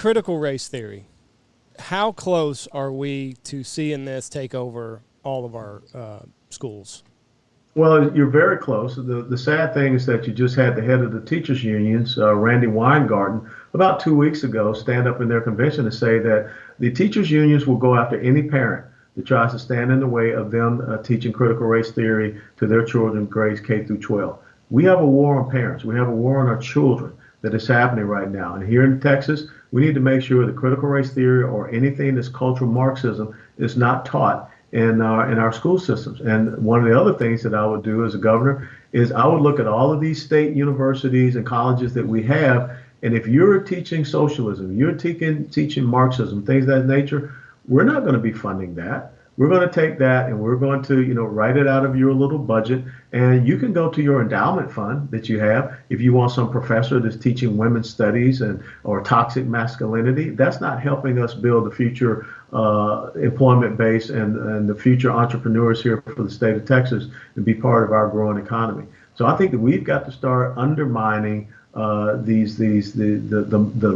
critical race theory, how close are we to seeing this take over all of our schools? Well, you're very close. The sad thing is that you just had the head of the teachers unions, Randy Weingarten, about 2 weeks ago, stand up in their convention to say that the teachers unions will go after any parent that tries to stand in the way of them teaching critical race theory to their children, grades K through 12. We have a war on parents. We have a war on our children that is happening right now. And here in Texas, we need to make sure that critical race theory or anything that's cultural Marxism is not taught in our school systems. And one of the other things that I would do as a governor is I would look at all of these state universities and colleges that we have. And if you're teaching socialism, you're teaching Marxism, things of that nature, we're not going to be funding that. We're going to take that and we're going to, write it out of your little budget. And you can go to your endowment fund that you have if you want some professor that's teaching women's studies or toxic masculinity. That's not helping us build the future employment base and the future entrepreneurs here for the state of Texas and be part of our growing economy. So I think that we've got to start undermining the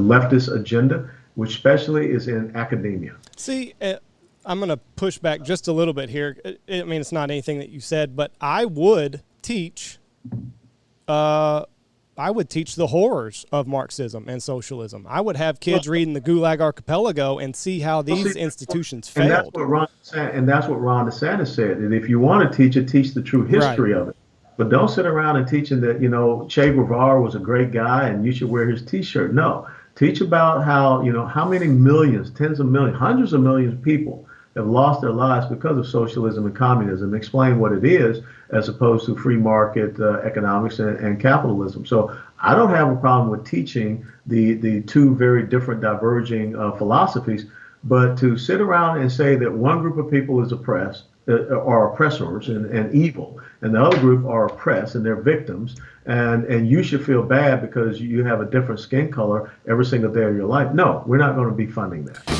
leftist agenda, which especially is in academia. See, I'm going to push back just a little bit here. I mean, it's not anything that you said, but I would teach the horrors of Marxism and socialism. I would have kids reading the Gulag Archipelago and see how these institutions failed. And that's what Ron DeSantis said. And if you want to teach it, teach the true history of it. But don't sit around and teaching that, Che Guevara was a great guy and you should wear his T-shirt. No. Teach about how many millions, tens of millions, hundreds of millions of people have lost their lives because of socialism and communism. Explain what it is as opposed to free market economics and capitalism. So I don't have a problem with teaching the two very different diverging philosophies, but to sit around and say that one group of people is oppressed, are oppressors and evil, and the other group are oppressed and they're victims, and you should feel bad because you have a different skin color every single day of your life. No, we're not going to be funding that.